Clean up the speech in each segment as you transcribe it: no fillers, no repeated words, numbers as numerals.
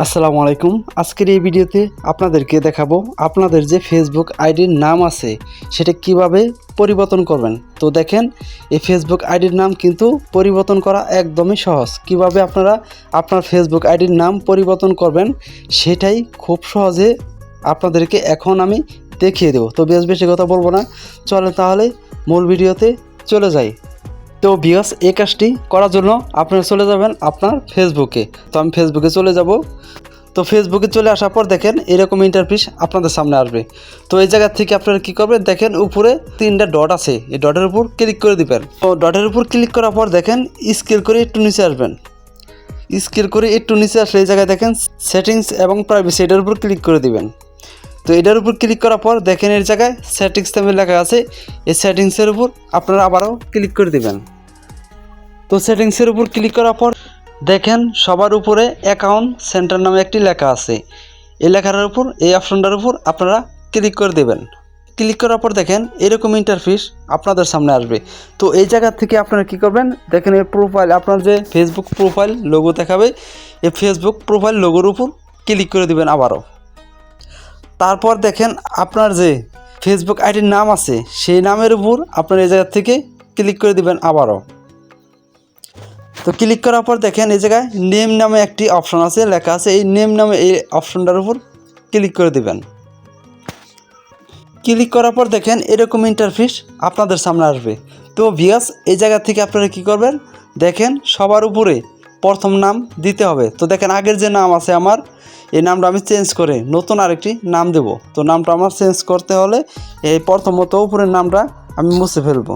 আসসালামু আলাইকুম। আজকের এই ভিডিওতে আপনাদেরকে দেখাবো আপনাদের যে ফেসবুক আইডির নাম আছে সেটা কিভাবে পরিবর্তন করবেন। তো দেখেন, এই ফেসবুক আইডির নাম কিন্তু পরিবর্তন করা একদমই সহজ। কিভাবে আপনারা আপনার ফেসবুক আইডির নাম পরিবর্তন করবেন সেটাই খুব সহজে আপনাদেরকে এখন আমি দেখিয়ে দেবো। তো বেশি কথা বলবো না, চলেন তাহলে মূল ভিডিওতে চলে যাই। তো ভিউয়ার্স, এই কাজটি করার জন্য আপনারা চলে যাবেন আপনার ফেসবুকে। তো আমি ফেসবুকে চলে যাব। তো ফেসবুকে চলে আসার পর দেখেন এরকম ইন্টারফেস আপনাদের সামনে আসবে। তো এই জায়গা থেকে আপনারা কী করবেন, দেখেন উপরে 3টা ডট আছে, এই ডটের উপর ক্লিক করে দিবেন। তো ডটের উপর ক্লিক করার পর দেখেন স্ক্রল করে একটু নিচে আসবেন। স্ক্রল করে একটু নিচে আসলে এই জায়গায় দেখেন সেটিংস এবং প্রাইভেসি, এটার উপর ক্লিক করে দিবেন। তো এটার উপর ক্লিক করার পর দেখেন এর জায়গায় সেটিংস নামে লেখা আছে, এই সেটিংসের উপর আপনারা আবারও ক্লিক করে দিবেন। তো সেটিংসের উপর ক্লিক করার পর দেখেন সবার উপরে অ্যাকাউন্ট সেন্টার নামে একটি লেখা আছে, এই লেখাটার উপর, এই অপশনটার উপর আপনারা ক্লিক করে দেবেন। ক্লিক করার পর দেখেন এরকম ইন্টারফেস আপনাদের সামনে আসবে। তো এই জায়গা থেকে আপনারা কী করবেন, দেখেন এই প্রোফাইল, আপনার যে ফেসবুক প্রোফাইল লোগো দেখাবে, এই ফেসবুক প্রোফাইল লোগোর উপর ক্লিক করে দেবেন আবারও। তারপর দেখেন আপনার যে ফেসবুক আইডির নাম আছে সেই নামের উপর আপনার এই জায়গা থেকে ক্লিক করে দেবেন আবারও। তো ক্লিক করার পর দেখেন এই জায়গায় নেম নামে একটি অপশন আছে, লেখা আছে, এই নেম নামে এই অপশনটার উপর ক্লিক করে দেবেন। ক্লিক করার পর দেখেন এরকম ইন্টারফেস আপনাদের সামনে আসবে। তো ভিউয়ার্স, এই জায়গা থেকে আপনারা কী করবেন, দেখেন সবার উপরে প্রথম নাম দিতে হবে। তো দেখেন আগের যে নাম আছে আমার, এই নামটা আমি চেঞ্জ করে নতুন আরেকটি নাম দেব। তো নামটা আমার চেঞ্জ করতে হলে এই প্রথমত উপরের নামটা আমি মুছে ফেলবো।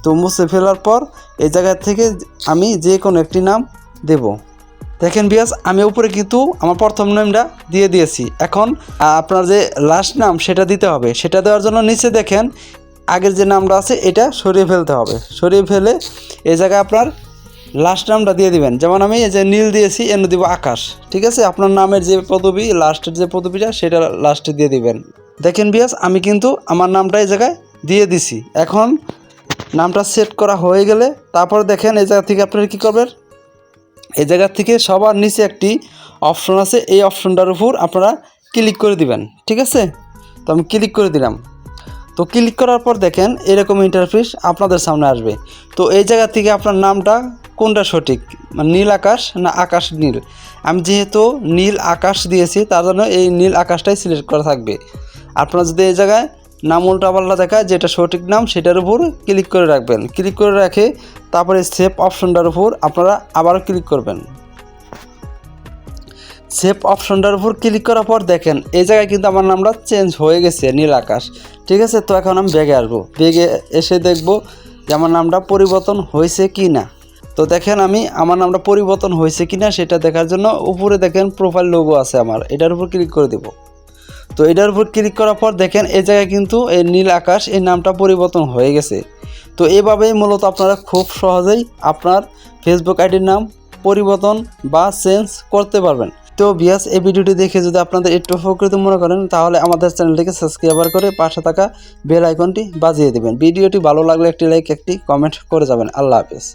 তো মুছে ফেলার পর এই জায়গা থেকে আমি যে কোনো একটি নাম দেব। দেখেন ভিউয়ার্স, আমি উপরে কিন্তু আমার প্রথম নামটা দিয়ে দিয়েছি। এখন আপনার যে লাস্ট নাম সেটা দিতে হবে। সেটা দেওয়ার জন্য নিচে দেখেন আগের যে নামটা আছে এটা সরিয়ে ফেলতে হবে। সরিয়ে ফেলে এই জায়গায় আপনার লাস্ট নামটা দিয়ে দিবেন। যেমন আমি এই যে নীল দিয়েছি, এনে দিব আকাশ। ঠিক আছে, আপনার নামের যে পদবি, লাস্টের যে পদবিটা সেটা লাস্টে দিয়ে দিবেন। দেখেন ভিউয়ার্স, আমি কিন্তু আমার নামটা এই জায়গায় দিয়ে দিছি। এখন নামটা সেট করা হয়ে গেলে তারপর দেখেন এই জায়গা থেকে আপনারা কী করবেন, এই জায়গা থেকে সবার নিচে একটি অপশন আছে, এই অপশনটার উপর আপনারা ক্লিক করে দিবেন। ঠিক আছে, তো আমি ক্লিক করে দিলাম। তো ক্লিক করার পর দেখেন এরকম ইন্টারফেস আপনাদের সামনে আসবে। তো এই জায়গা থেকে আপনার নামটা কোনটা সঠিক, মানে নীল আকাশ না আকাশ নীল। আমি যেহেতু নীল আকাশ দিয়েছি তার জন্য এই নীল আকাশটাই সিলেক্ট করা থাকবে। আপনারা যদি এই জায়গায় নাম উল্টাপাল্টা দেখায়, যেটা সঠিক নাম সেটার উপর ক্লিক করে রাখবেন। ক্লিক করে রাখে তারপরে সেভ অপশনটার উপর আপনারা আবারও ক্লিক করবেন। সেভ অপশনটার উপর ক্লিক করার পর দেখেন এই জায়গায় কিন্তু আমার নামটা চেঞ্জ হয়ে গেছে, নীল আকাশ। ঠিক আছে, তো এখন আমি ব্যাগে আসবো। ব্যাগে এসে দেখব যে আমার নামটা পরিবর্তন হয়েছে কি না। তো দেখেন আমি আমার নামটা পরিবর্তন হয়েছে কি না সেটা দেখার জন্য উপরে দেখেন প্রোফাইল লোগো আছে আমার, এটার উপর ক্লিক করে দেব। তো এটার উপর ক্লিক করার পর দেখেন এই জায়গায় কিন্তু এই নীল আকাশ এই নামটা পরিবর্তন হয়ে গেছে। তো এভাবেই মূলত আপনারা খুব সহজেই আপনার ফেসবুক আইডির নাম পরিবর্তন বা চেঞ্জ করতে পারবেন। তো ভিউয়ার্স, এই ভিডিওটি দেখে যদি আপনাদের একটু উপকৃত মনে করেন তাহলে আমাদের চ্যানেলটিকে সাবস্ক্রাইব করে পাশে থাকা বেল আইকনটি বাজিয়ে দেবেন। ভিডিওটি ভালো লাগলে একটি লাইক, একটি কমেন্ট করে যাবেন। আল্লাহ হাফেজ।